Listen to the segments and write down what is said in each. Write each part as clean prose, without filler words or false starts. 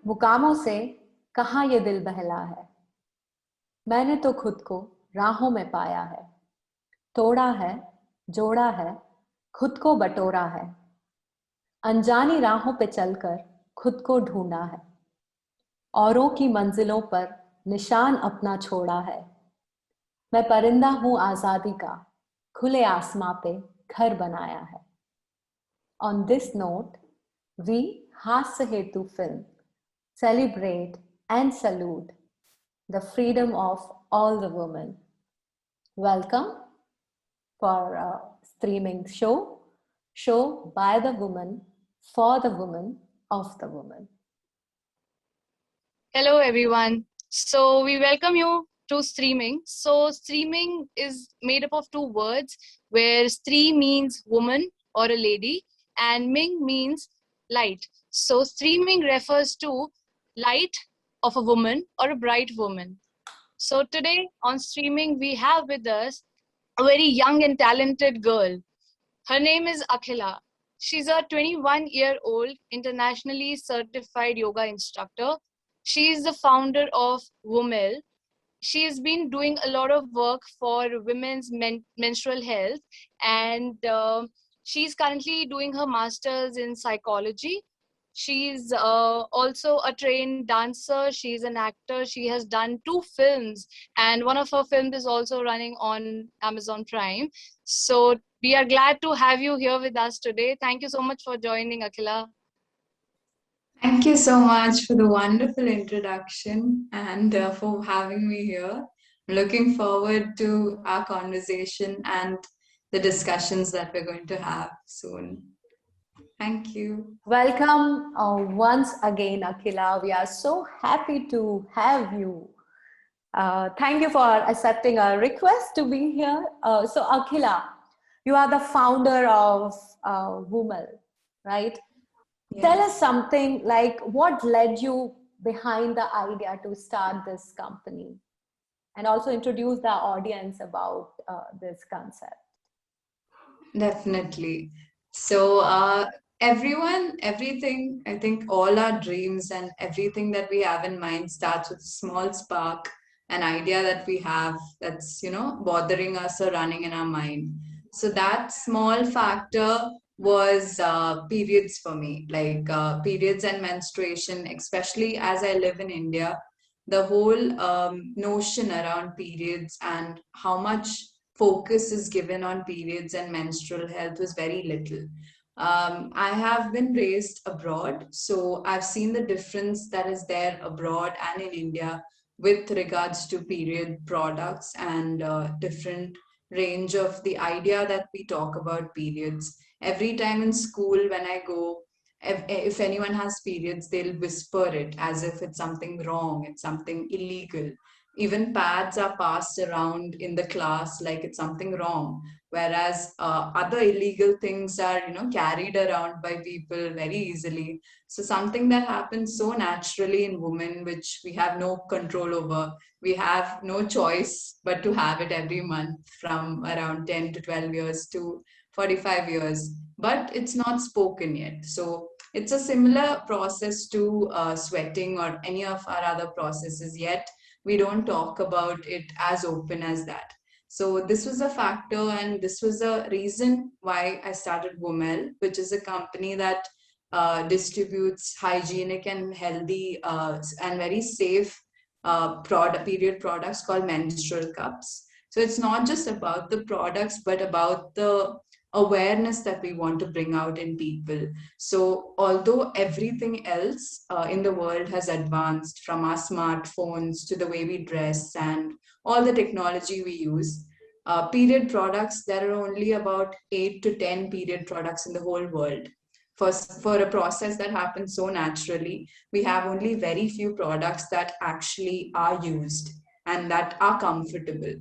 मुकामों से कहाँ ये दिल बहला है, मैंने तो खुद को राहों में पाया है। तोड़ा है, जोड़ा है, खुद को बटोरा है। अनजानी राहों पे चलकर खुद को ढूंढा है। औरों की मंजिलों पर निशान अपना छोड़ा है। मैं परिंदा हूँ आजादी का, खुले आसमां पे घर बनाया है। On this note, we हास्य हेतु film celebrate and salute the freedom of all the women. Welcome for a streaming show by the woman, for the woman, of the woman. Hello everyone. So we welcome you to StreeMing. So StreeMing is made up of two words where Stree means woman or a lady and Ming means light. So StreeMing refers to light of a woman or a bright woman. So today on StreeMing we have with us a very young and talented girl. Her name is Akhila. She's a 21-year-old internationally certified yoga instructor. She is the founder of Womel. She has been doing a lot of work for women's menstrual health, and she's currently doing her master's in psychology. She's also a trained dancer. She's an actor. She has done 2 films, and one of her films is also running on Amazon Prime. So we are glad to have you here with us today. Thank you so much for joining, Akhila. Thank you so much for the wonderful introduction and for having me here. I'm looking forward to our conversation and the discussions that we're going to have soon. Thank you. Welcome once again, Akhila. We are so happy to have you. Thank you for accepting our request to be here. So, Akhila, you are the founder of Womel, right? Yes. Tell us something like what led you behind the idea to start this company, and also introduce the audience about this concept. Definitely. So, everything, I think all our dreams and everything that we have in mind starts with a small spark, an idea that we have that's, bothering us or running in our mind. So that small factor was periods for me, like periods and menstruation, especially as I live in India. The whole notion around periods and how much focus is given on periods and menstrual health was very little. I have been raised abroad, so I've seen the difference that is there abroad and in India with regards to period products and different range of the idea that we talk about periods. Every time in school, when I go, if anyone has periods, they'll whisper it as if it's something wrong, it's something illegal. Even pads are passed around in the class like it's something wrong, whereas other illegal things are carried around by people very easily. So something that happens so naturally in women, which we have no control over, we have no choice but to have it every month from around 10 to 12 years to 45 years, but it's not spoken yet. So it's a similar process to sweating or any of our other processes, yet we don't talk about it as open as that. So this was a factor, and this was a reason why I started Womel, which is a company that distributes hygienic and healthy and very safe period products called menstrual cups. So it's not just about the products, but about the awareness that we want to bring out in people. So although everything else in the world has advanced, from our smartphones to the way we dress and all the technology we use, period products, there are only about 8 to 10 period products in the whole world. For a process that happens so naturally, we have only very few products that actually are used and that are comfortable.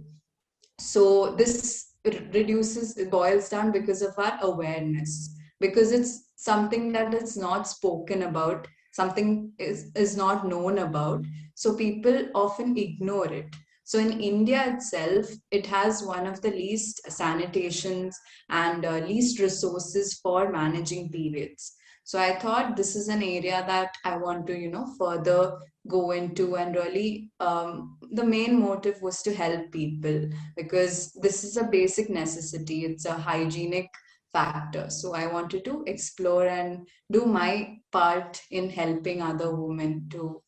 So this it boils down because of our awareness, because it's something that is not spoken about, something is not known about, so people often ignore it. So in India itself, it has one of the least sanitations and least resources for managing periods. So I thought this is an area that I want to, further go into, and really the main motive was to help people, because this is a basic necessity. It's a hygienic factor. So I wanted to explore and do my part in helping other women to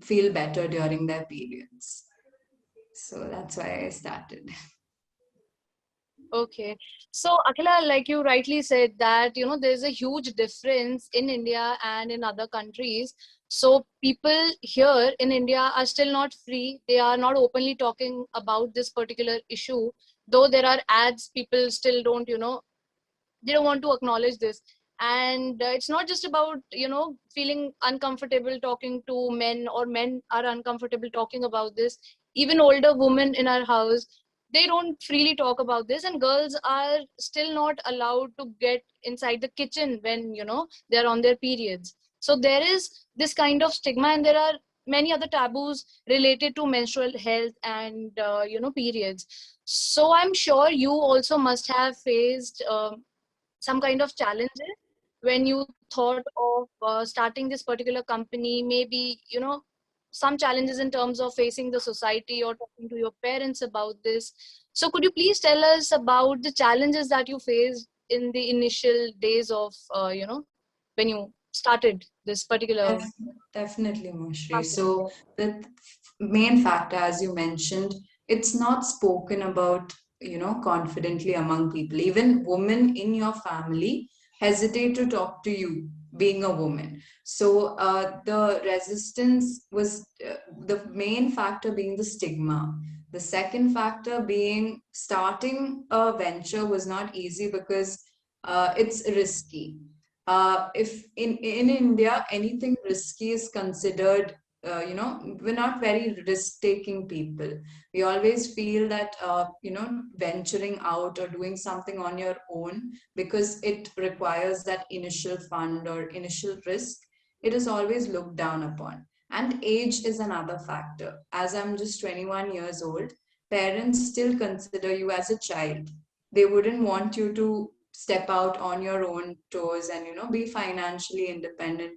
feel better during their periods. So that's why I started. Okay. So, Akhila, like you rightly said that, there's a huge difference in India and in other countries. So, people here in India are still not free. They are not openly talking about this particular issue. Though there are ads, people still don't, they don't want to acknowledge this. And it's not just about, feeling uncomfortable talking to men, or men are uncomfortable talking about this. Even older women in our house, they don't freely talk about this, and girls are still not allowed to get inside the kitchen when, they're on their periods. So there is this kind of stigma, and there are many other taboos related to menstrual health and periods. So I'm sure you also must have faced some kind of challenges when you thought of starting this particular company. Maybe some challenges in terms of facing the society or talking to your parents about this. So could you please tell us about the challenges that you faced in the initial days of when you started this particular Def- Definitely, Maulshree. company? So the main factor, as you mentioned, it's not spoken about, confidently among people. Even women in your family hesitate to talk to you, being a woman. So the resistance was the main factor being the stigma. The second factor being starting a venture was not easy because it's risky. If in India anything risky is considered, we're not very risk-taking people. We always feel that venturing out or doing something on your own, because it requires that initial fund or initial risk, it is always looked down upon. And age is another factor. As I'm just 21 years old, parents still consider you as a child. They wouldn't want you to step out on your own toes and be financially independent.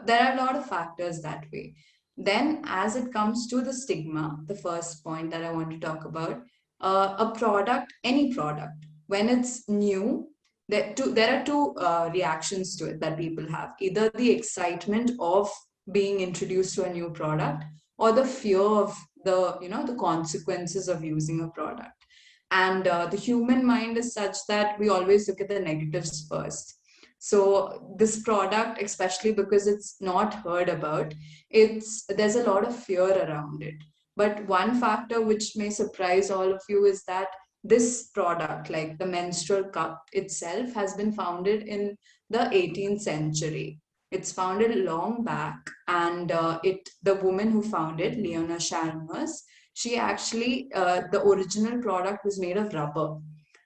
There are a lot of factors that way. Then as it comes to the stigma, the first point that I want to talk about, a product, any product, when it's new, there are two reactions to it that people have: either the excitement of being introduced to a new product, or the fear of the consequences of using a product. And the human mind is such that we always look at the negatives first. So this product, especially because it's not heard about, there's a lot of fear around it. But one factor which may surprise all of you is that this product, like the menstrual cup itself, has been founded in the 18th century. It's founded long back, and the woman who founded, Leona Sharma, she actually, the original product was made of rubber,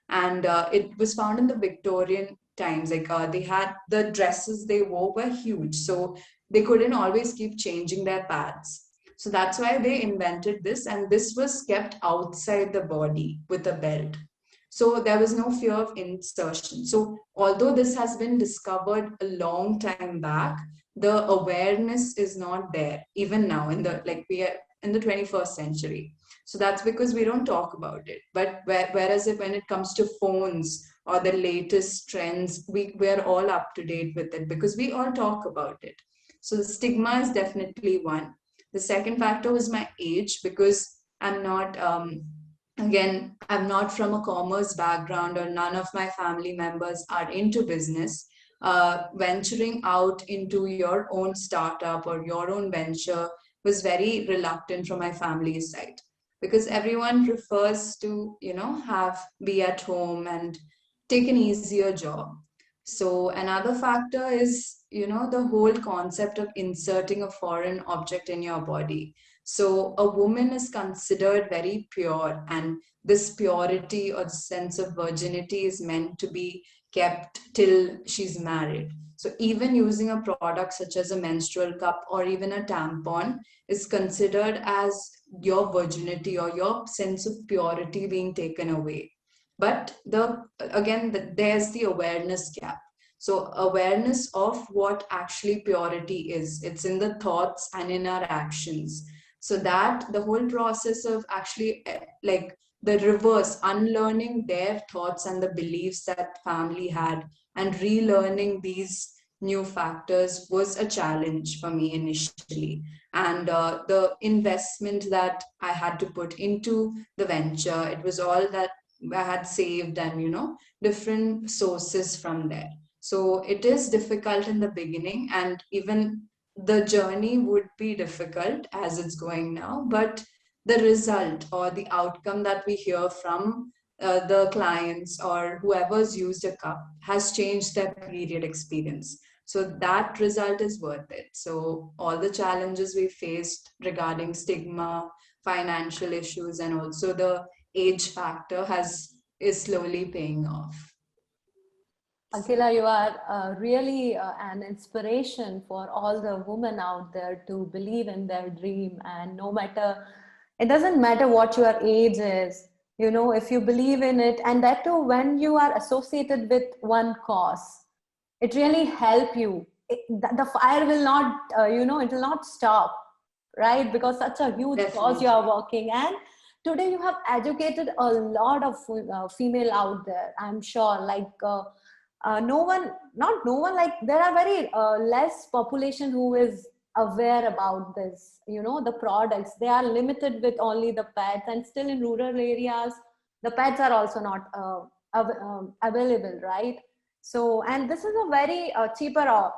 and it was found in the Victorian times. Like they had the dresses they wore were huge, so they couldn't always keep changing their pads. So that's why they invented this, and this was kept outside the body with a belt. So there was no fear of insertion. So although this has been discovered a long time back, the awareness is not there even now in the like we are in the 21st century. So that's because we don't talk about it. But whereas when it comes to phones or the latest trends, we're all up to date with it because we all talk about it. So the stigma is definitely one. The second factor was my age, because I'm not, again, I'm not from a commerce background, or none of my family members are into business. Venturing out into your own startup or your own venture was very reluctant from my family's side, because everyone prefers to have be at home and take an easier job. So another factor is the whole concept of inserting a foreign object in your body. So a woman is considered very pure, and this purity or sense of virginity is meant to be kept till she's married. So even using a product such as a menstrual cup or even a tampon is considered as your virginity or your sense of purity being taken away. But there's the awareness gap. So awareness of what actually purity is, it's in the thoughts and in our actions. So that the whole process of actually like the reverse, unlearning their thoughts and the beliefs that family had and relearning these new factors was a challenge for me initially. And the investment that I had to put into the venture, it was all that I had saved and, different sources from there. So it is difficult in the beginning, and even the journey would be difficult as it's going now, but the result or the outcome that we hear from the clients or whoever's used a cup has changed their period experience. So that result is worth it. So all the challenges we faced regarding stigma, financial issues, and also the age factor is slowly paying off. Akhila, you are really an inspiration for all the women out there to believe in their dream. And no matter, it doesn't matter what your age is, if you believe in it, and that too, when you are associated with one cause, it really help you. The fire will not, it will not stop, right? Because such a huge cause you Definitely. are working. And today you have educated a lot of female out there, I'm sure. Like, no one, not no one, like there are very less population who is aware about this, the products. They are limited with only the pets, and still in rural areas the pets are also not available, right? So, and this is a very cheaper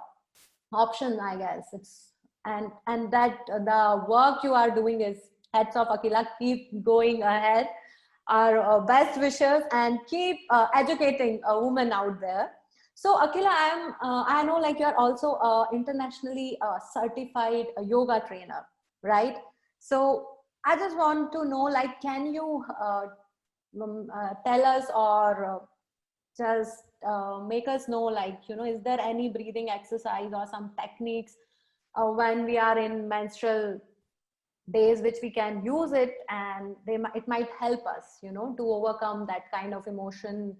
option, I guess. It's and that the work you are doing is heads off, Akila. Keep going ahead. Our best wishes, and keep educating a woman out there. So, Akila, I know like you are also internationally certified yoga trainer, right? So I just want to know, like, can you tell us, or just make us know, like, is there any breathing exercise or some techniques when we are in menstrual days which we can use it, and it might help us, to overcome that kind of emotion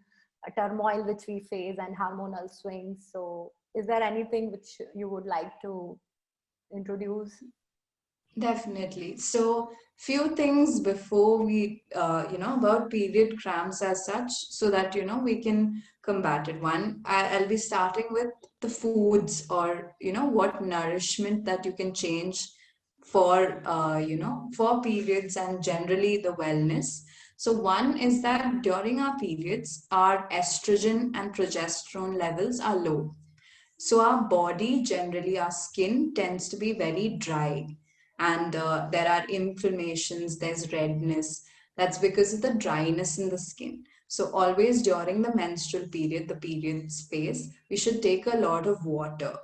turmoil which we face and hormonal swings. So is there anything which you would like to introduce? Definitely. So, few things before we, about period cramps as such, so that, we can combat it. One, I'll be starting with the foods or, what nourishment that you can change for, for periods and generally the wellness. So, one is that during our periods, our estrogen and progesterone levels are low. So our body, generally our skin tends to be very dry, and there are inflammations, there's redness. That's because of the dryness in the skin. So always during the menstrual period, the periods phase, we should take a lot of water.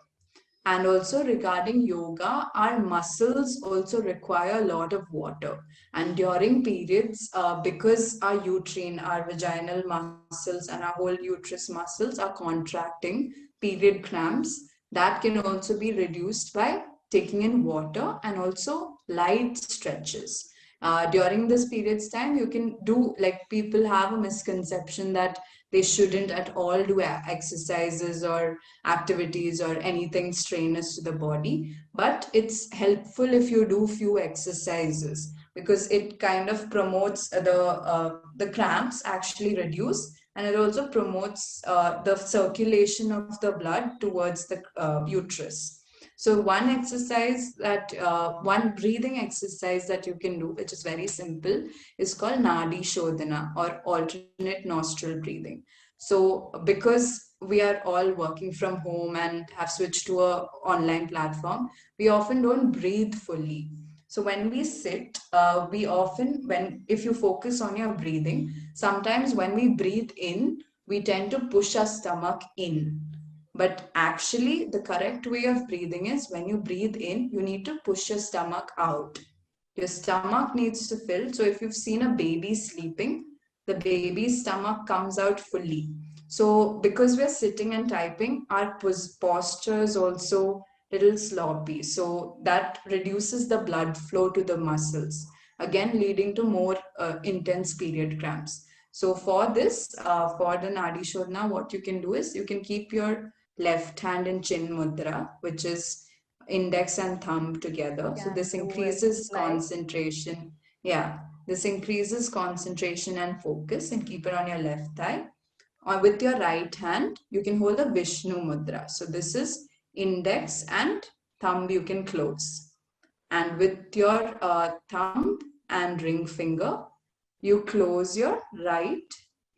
And also regarding yoga, our muscles also require a lot of water. And during periods, because our uterine, our vaginal muscles, and our whole uterus muscles are contracting, period cramps, that can also be reduced by taking in water and also light stretches. During this periods time, you can do, like, people have a misconception that they shouldn't at all do exercises or activities or anything strenuous to the body, but it's helpful if you do few exercises, because it kind of promotes the cramps actually reduce, and it also promotes the circulation of the blood towards the uterus. So one breathing exercise that you can do, which is very simple, is called Nadi Shodhana, or alternate nostril breathing. So because we are all working from home and have switched to a online platform, we often don't breathe fully. So when we sit, we often, when if you focus on your breathing, sometimes when we breathe in, we tend to push our stomach in. But actually, the correct way of breathing is when you breathe in, you need to push your stomach out. Your stomach needs to fill. So if you've seen a baby sleeping, the baby's stomach comes out fully. So because we're sitting and typing, our posture is also a little sloppy. So that reduces the blood flow to the muscles, again leading to more intense period cramps. So for this, for the Nadi Shodhana, what you can do is you can keep your left hand in chin mudra, which is index and thumb together. So this increases concentration. Yeah, this increases concentration and focus, and keep it on your left thigh. Or with your right hand, you can hold a Vishnu mudra. So this is index and thumb you can close. And with your thumb and ring finger, you close your right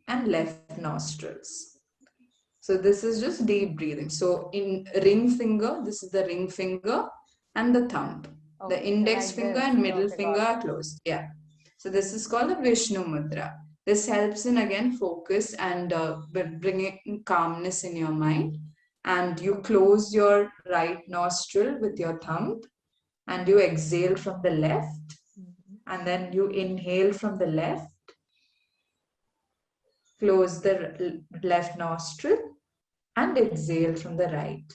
and left nostrils. So this is just deep breathing. So in ring finger, this is the ring finger and the thumb. The index finger and middle finger are closed. Yeah. So this is called the Vishnu mudra. This helps in again focus and bringing calmness in your mind. And you close your right nostril with your thumb, and you exhale from the left, and then you inhale from the left, close the left nostril, and exhale from the right.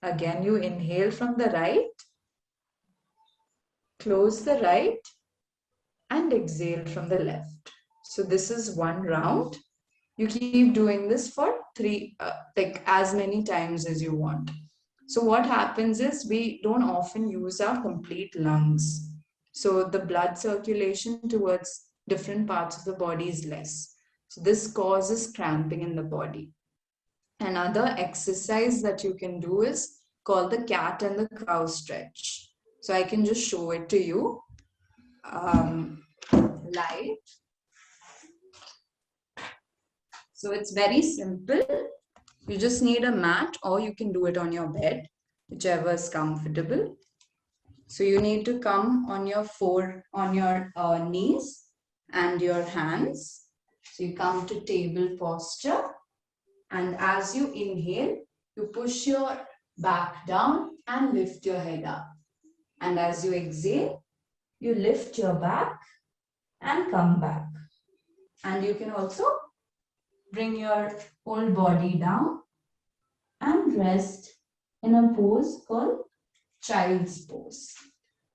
Again, you inhale from the right, close the right, and exhale from the left. So this is one round. You keep doing this for like as many times as you want. So what happens is we don't often use our complete lungs. So the blood circulation towards different parts of the body is less. So this causes cramping in the body. Another exercise that you can do is called the cat and the cow stretch. So I can just show it to you live. So it's very simple. You just need a mat, or you can do it on your bed, whichever is comfortable. So you need to come on your knees and your hands. So you come to table posture, and as you inhale, you push your back down and lift your head up. And as you exhale, you lift your back and come back. And you can also bring your whole body down and rest in a pose called child's pose.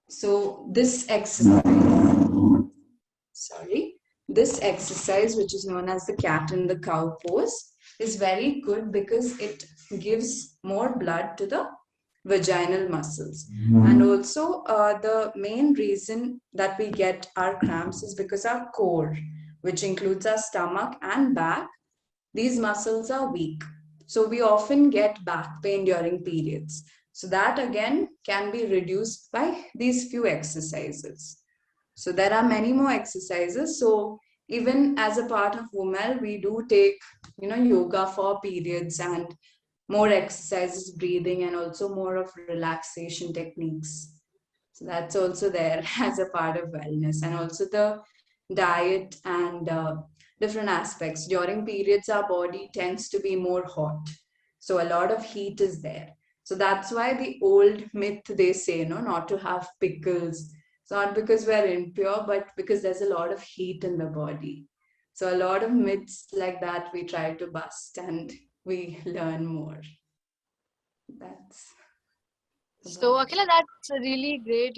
So this exercise, which is known as the cat and the cow pose, is very good because it gives more blood to the vaginal muscles. And also the main reason that we get our cramps is because our core, which includes our stomach and back, these muscles are weak. So we often get back pain during periods. So that again can be reduced by these few exercises. So there are many more exercises. So even as a part of Womel, we do take, yoga for periods and more exercises, breathing, and also more of relaxation techniques. So that's also there as a part of wellness, and also the diet and different aspects. During periods, our body tends to be more hot. So a lot of heat is there. So that's why the old myth, they say, not to have pickles. It's not because we're impure, but because there's a lot of heat in the body. So a lot of myths like that we try to bust and we learn more. That's So, Akhila, that's really great.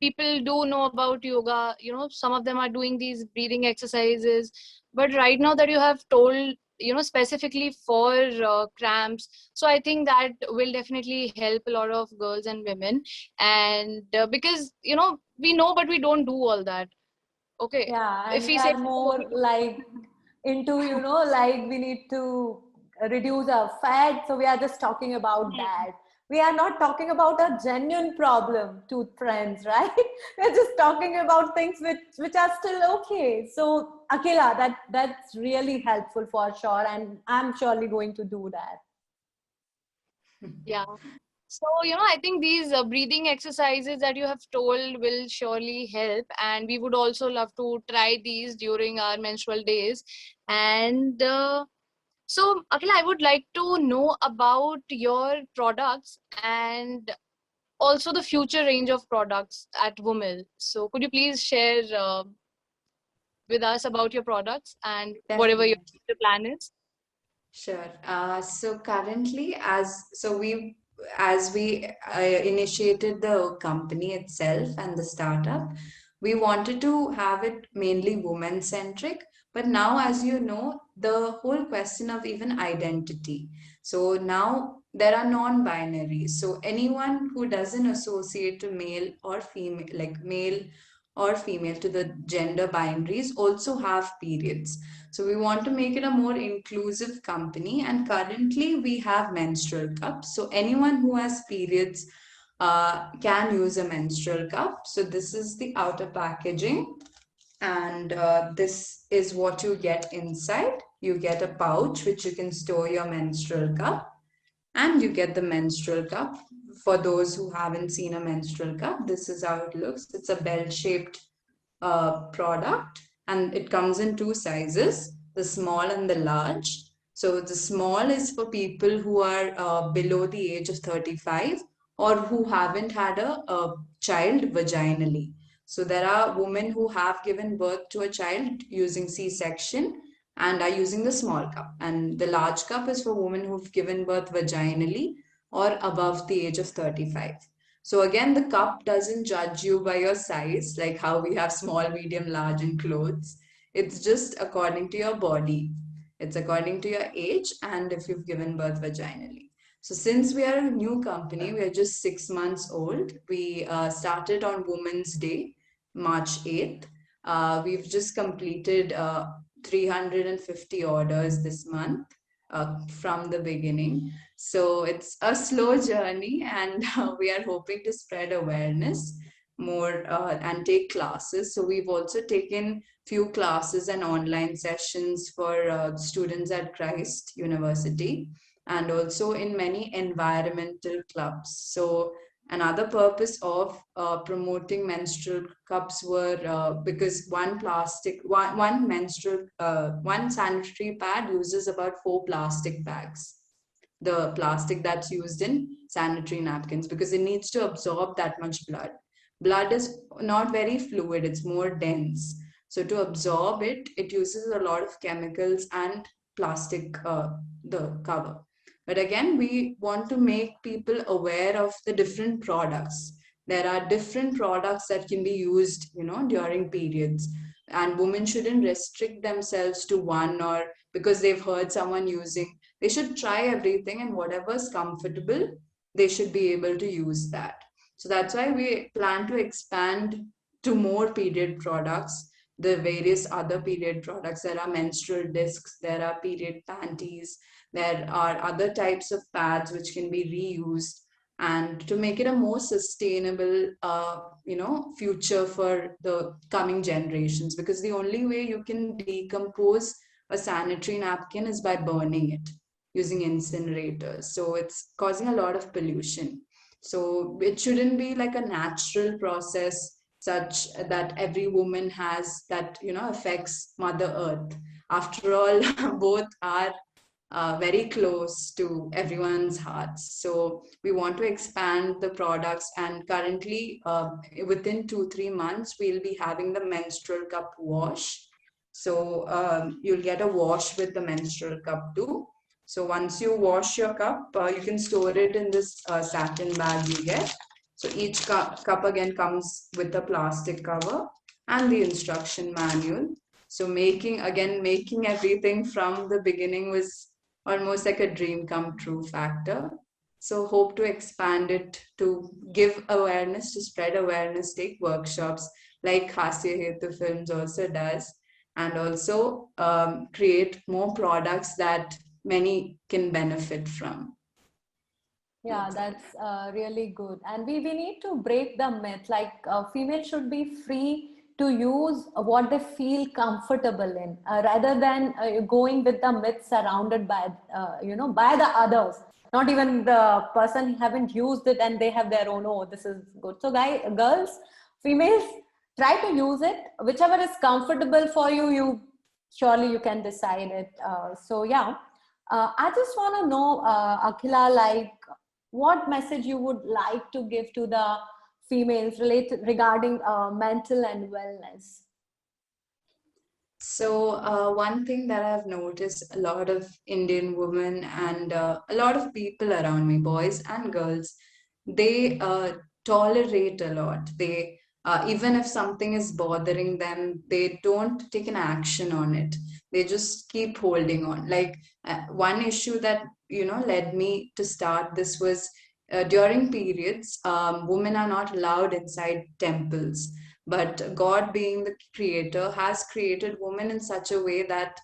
People do know about yoga. Some of them are doing these breathing exercises. But right now that you have told, specifically for cramps, so I think that will definitely help a lot of girls and women. And because, we know, but we don't do all that. Okay. Yeah, and If we we say are more like into, like we need to reduce our fat. So we are just talking about that. We are not talking about a genuine problem to friends, right? We're just talking about things which are still okay. So Akhila, that's really helpful for sure. And I'm surely going to do that. yeah. So, I think these breathing exercises that you have told will surely help. And we would also love to try these during our menstrual days. And so, Akhila, I would like to know about your products and also the future range of products at Womel. So, could you please share with us about your products and whatever your future plan is? Sure. So currently, as we initiated the company itself and the startup, we wanted to have it mainly women centric, But now, as you know, the whole question of even identity. So now there are non-binary. So anyone who doesn't associate to male or female, like male or female, to the gender binaries also have periods. So we want to make it a more inclusive company. And currently we have menstrual cups. So anyone who has periods can use a menstrual cup. So this is the outer packaging, and this is what you get inside. You get a pouch which you can store your menstrual cup, and you get the menstrual cup. For those who haven't seen a menstrual cup, this is how it looks. It's a bell-shaped product, and it comes in two sizes, the small and the large. So the small is for people who are below the age of 35 or who haven't had a child vaginally. So there are women who have given birth to a child using C-section and are using the small cup. And the large cup is for women who've given birth vaginally or above the age of 35. So again, the cup doesn't judge you by your size, like how we have small, medium, large in clothes. It's just according to your body. It's according to your age and if you've given birth vaginally. So since we are a new company, we are just 6 months old. We started on Women's Day, March 8th. We've just completed 350 orders this month from the beginning. So it's a slow journey, and we are hoping to spread awareness more and take classes. So we've also taken few classes and online sessions for students at Christ University, and also in many environmental clubs. So another purpose of promoting menstrual cups were because one sanitary pad uses about 4 plastic bags, the plastic that's used in sanitary napkins, because it needs to absorb that much blood. Blood is not very fluid, it's more dense. So to absorb it, it uses a lot of chemicals and plastic, the cover. But again, we want to make people aware of the different products. There are different products that can be used, during periods. And women shouldn't restrict themselves to one, or because they've heard someone using. They should try everything, and whatever's comfortable, they should be able to use that. So that's why we plan to expand to more period products, the various other period products. There are menstrual discs, there are period panties, there are other types of pads which can be reused, and to make it a more sustainable future for the coming generations, because the only way you can decompose a sanitary napkin is by burning it using incinerators. So it's causing a lot of pollution. So it shouldn't be like a natural process such that every woman has, that affects Mother Earth. After all, both are very close to everyone's hearts. So we want to expand the products, and currently within 2-3 months we'll be having the menstrual cup wash. So you'll get a wash with the menstrual cup too. So once you wash your cup, you can store it in this satin bag you get. So each cup again comes with a plastic cover and the instruction manual. So making everything from the beginning was almost like a dream come true factor. So hope to expand it to give awareness, to spread awareness, take workshops like Hasya Hetu Films also does, and also create more products that many can benefit from. Yeah, that's really good. And we need to break the myth, like females should be free to use what they feel comfortable in, rather than going with the myth surrounded by, by the others. Not even the person haven't used it and they have their own, oh, this is good. So girls, females, try to use it. Whichever is comfortable for you, surely you can decide it. So yeah, I just want to know, Akhila, like, what message you would like to give to the females regarding mental and wellness? So one thing that I've noticed, a lot of Indian women and a lot of people around me, boys and girls, they tolerate a lot. They Even if something is bothering them, they don't take an action on it. They just keep holding on. Like one issue that led me to start this was during periods, women are not allowed inside temples. But God, being the creator, has created women in such a way that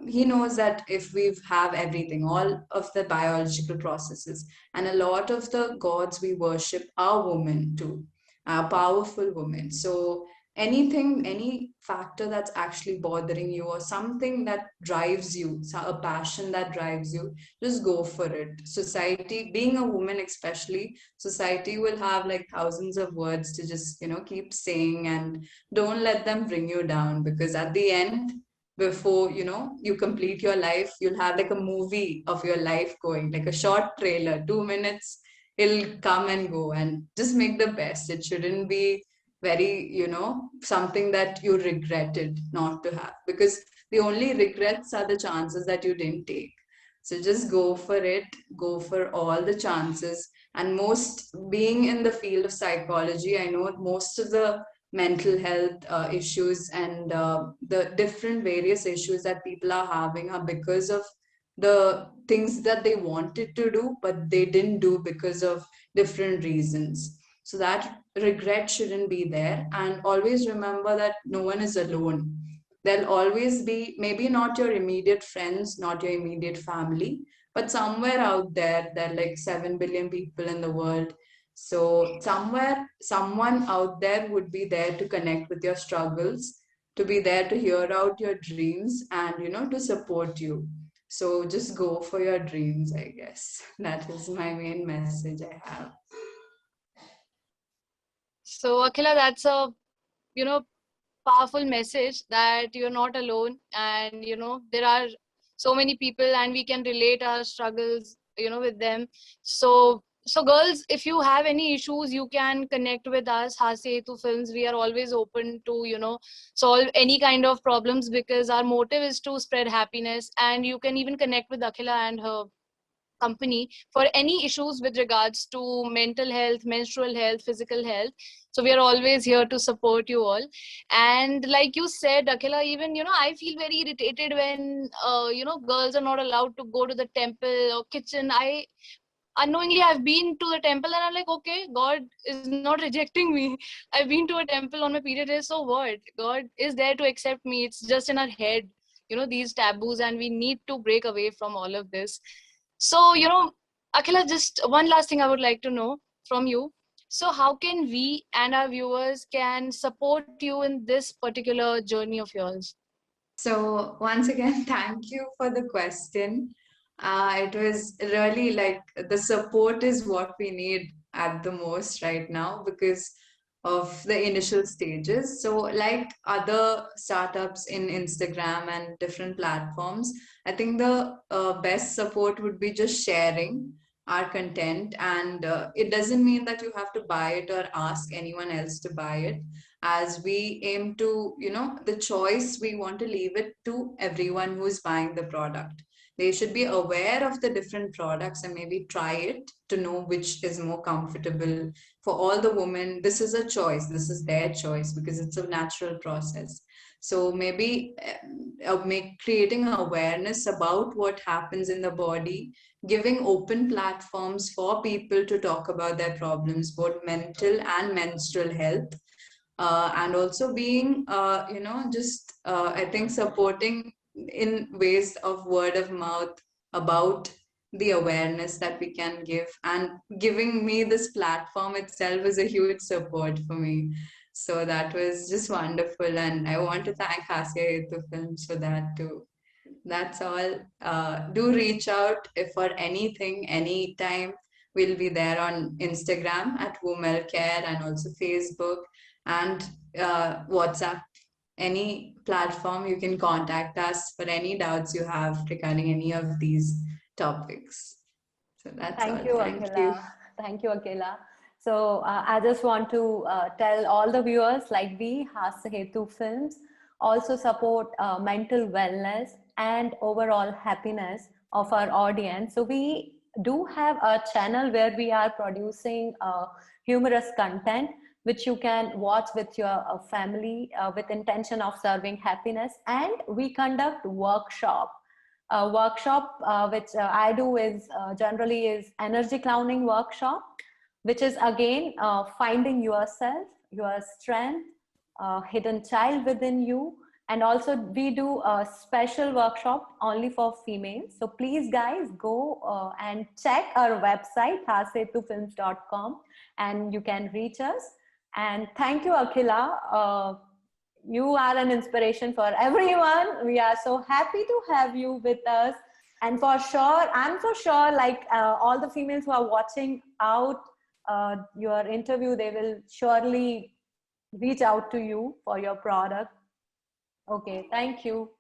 he knows that if we have everything, all of the biological processes, and a lot of the gods we worship are women too, powerful women. So anything, any factor that's actually bothering you, or something that drives you, a passion that drives you, just go for it. Society, being a woman especially, society will have like thousands of words to just keep saying, and don't let them bring you down, because at the end, before you complete your life, you'll have like a movie of your life going, like a short trailer, 2 minutes. It'll come and go, and just make the best. It shouldn't be very something that you regretted not to have, because the only regrets are the chances that you didn't take. So just go for it, go for all the chances. And most, being in the field of psychology, I know most of the mental health issues and the different various issues that people are having are because of the things that they wanted to do but they didn't do because of different reasons. So that regret shouldn't be there, and always remember that no one is alone. There'll always be, maybe not your immediate friends, not your immediate family, but somewhere out there, there are like 7 billion people in the world. So somewhere, someone out there would be there to connect with your struggles, to be there to hear out your dreams, and to support you. So just go for your dreams, I guess. That is my main message I have. So, Akhila, that's a, you know, powerful message that you're not alone, and there are so many people and we can relate our struggles with them. So girls, if you have any issues, you can connect with us, Hasetu Films. We are always open to solve any kind of problems, because our motive is to spread happiness. And you can even connect with Akhila and her company for any issues with regards to mental health, menstrual health, physical health. So we are always here to support you all. And like you said, Akhila, even I feel very irritated when girls are not allowed to go to the temple or kitchen. I unknowingly I've been to the temple and I'm like, okay, God is not rejecting me. I've been to a temple on my period days, so what? God is there to accept me. It's just in our head, these taboos, and we need to break away from all of this. So, Akhila, just one last thing I would like to know from you. So how can we and our viewers can support you in this particular journey of yours? So once again, thank you for the question. It was really like the support is what we need at the most right now because of the initial stages. So like other startups in Instagram and different platforms, I think the best support would be just sharing our content. And it doesn't mean that you have to buy it or ask anyone else to buy it, as we aim to, the choice, we want to leave it to everyone who's buying the product. They should be aware of the different products and maybe try it to know which is more comfortable for all the women. This is a choice, this is their choice because it's a natural process. So maybe creating awareness about what happens in the body, giving open platforms for people to talk about their problems, both mental and menstrual health, and also being just I think supporting in ways of word of mouth about the awareness that we can give, and giving me this platform itself is a huge support for me. So that was just wonderful, and I want to thank Hasya Films for that too. That's all. Do reach out if for anything, anytime. We'll be there on Instagram at Womel Care, and also Facebook and WhatsApp. Any platform you can contact us for any doubts you have regarding any of these topics. So that's Thank all. you, Thank you. Akhila. Thank you, Akhila. So I just want to tell all the viewers, like we, Hasetu Films, also support mental wellness and overall happiness of our audience. So we do have a channel where we are producing humorous content. which you can watch with your family with intention of serving happiness. And we conduct workshop. Workshop which I do is generally is energy clowning workshop, which is again finding yourself, your strength, hidden child within you. And also we do a special workshop only for females. So please guys go and check our website hasetufilms.com and you can reach us. And thank you, Akhila. You are an inspiration for everyone. We are so happy to have you with us. And for sure, I'm for sure, like all the females who are watching out your interview, they will surely reach out to you for your product. Okay, thank you.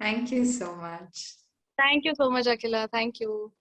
Thank you so much. Thank you so much, Akhila. Thank you.